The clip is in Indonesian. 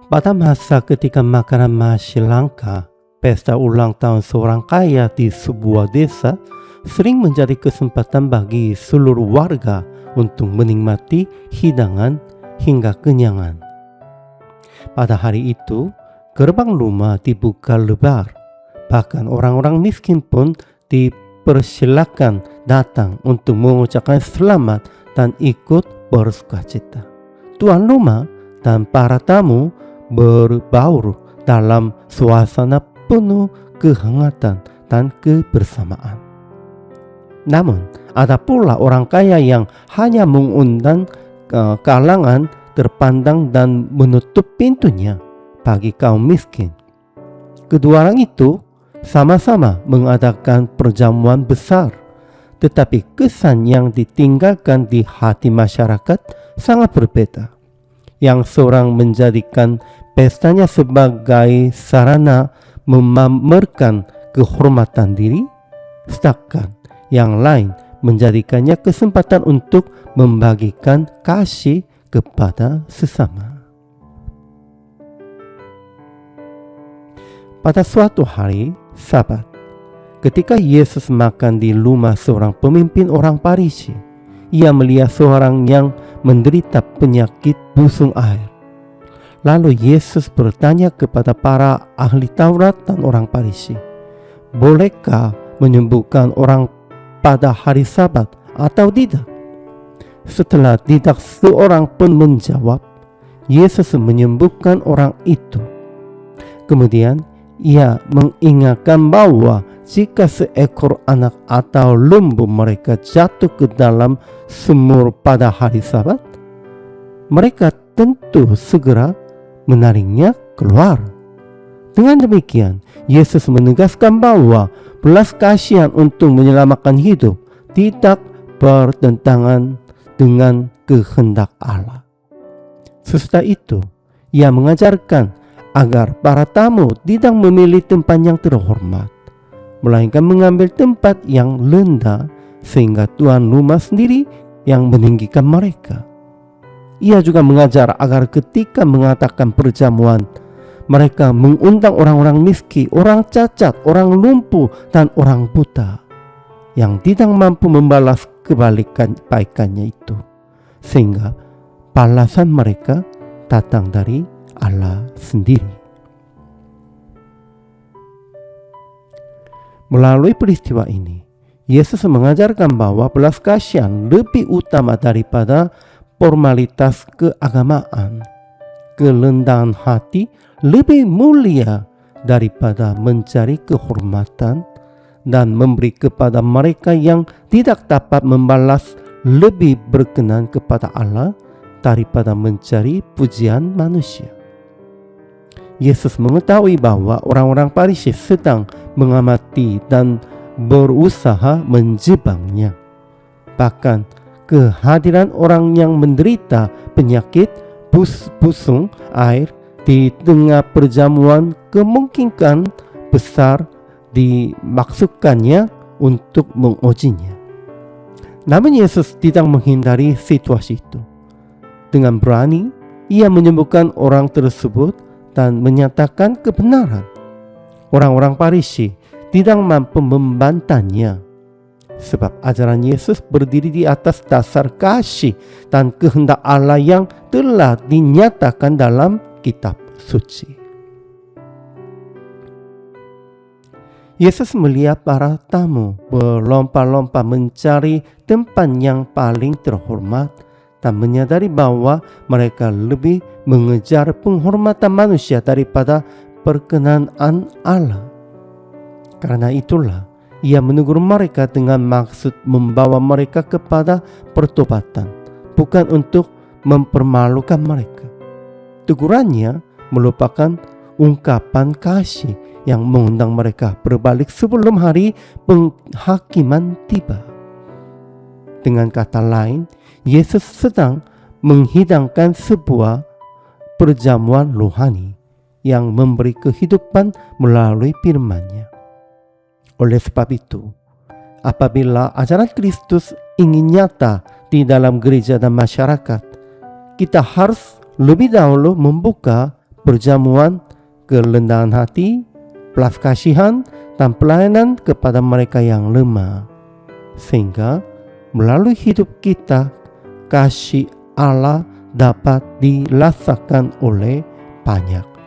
Pada masa ketika makanan masih langka, pesta ulang tahun seorang kaya di sebuah desa sering menjadi kesempatan bagi seluruh warga untuk menikmati hidangan hingga kenyangan. Pada hari itu, gerbang rumah dibuka lebar. Bahkan orang-orang miskin pun dipersilakan datang untuk mengucapkan selamat dan ikut bersukacita. Tuan rumah dan para tamu berbaur dalam suasana penuh kehangatan dan kebersamaan. Namun, ada pula orang kaya yang hanya mengundang kalangan terpandang dan menutup pintunya bagi kaum miskin. Kedua orang itu sama-sama mengadakan perjamuan besar, tetapi kesan yang ditinggalkan di hati masyarakat sangat berbeda. Yang seorang menjadikan pestanya sebagai sarana memamerkan kehormatan diri, sedangkan yang lain menjadikannya kesempatan untuk membagikan kasih kepada sesama. Pada suatu hari Sabat, ketika Yesus makan di rumah seorang pemimpin orang Farisi, ia melihat seorang yang menderita penyakit busung air. Lalu Yesus bertanya kepada para ahli Taurat dan orang Farisi, "Bolehkah menyembuhkan orang pada hari Sabat atau tidak?" Setelah tidak seorang pun menjawab, Yesus menyembuhkan orang itu. Kemudian ia mengingatkan bahwa jika seekor anak atau lembu mereka jatuh ke dalam sumur pada hari Sabat, mereka tentu segera menariknya keluar. Dengan demikian, Yesus menegaskan bahwa belas kasihan untuk menyelamatkan hidup tidak bertentangan dengan kehendak Allah. Sesudah itu, ia mengajarkan agar para tamu tidak memilih tempat yang terhormat, melainkan mengambil tempat yang rendah sehingga tuan rumah sendiri yang meninggikan mereka. Ia juga mengajar agar ketika mengatakan perjamuan, mereka mengundang orang-orang miskin, orang cacat, orang lumpuh, dan orang buta yang tidak mampu membalas kebaikannya itu, sehingga balasan mereka datang dari Allah sendiri. Melalui peristiwa ini, Yesus mengajarkan bahwa belas kasihan lebih utama daripada formalitas keagamaan. Kerendahan hati lebih mulia daripada mencari kehormatan dan memberi kepada mereka yang tidak dapat membalas lebih berkenan kepada Allah daripada mencari pujian manusia. Yesus mengetahui bahwa orang-orang Farisi sedang mengamati dan berusaha menjebaknya. Bahkan kehadiran orang yang menderita penyakit busung air di tengah perjamuan kemungkinan besar dimaksudkannya untuk mengujinya. Namun Yesus tidak menghindari situasi itu. Dengan berani, ia menyembuhkan orang tersebut dan menyatakan kebenaran. Orang-orang Farisi tidak mampu membantahnya, sebab ajaran Yesus berdiri di atas dasar kasih dan kehendak Allah yang telah dinyatakan dalam kitab suci. Yesus melihat para tamu berlomba-lomba mencari tempat yang paling terhormat dan menyadari bahwa mereka lebih mengejar penghormatan manusia daripada perkenaan Allah. Karena itulah ia menegur mereka dengan maksud membawa mereka kepada pertobatan, bukan untuk mempermalukan mereka. Tegurannya merupakan ungkapan kasih yang mengundang mereka berbalik sebelum hari penghakiman tiba. Dengan kata lain, Yesus sedang menghidangkan sebuah perjamuan rohani yang memberi kehidupan melalui firman-Nya. Oleh sebab itu, apabila ajaran Kristus ingin nyata di dalam gereja dan masyarakat, kita harus lebih dahulu membuka perjamuan, kerendahan hati, belas kasihan, dan pelayanan kepada mereka yang lemah. Sehingga melalui hidup kita, kasih Allah dapat dirasakan oleh banyak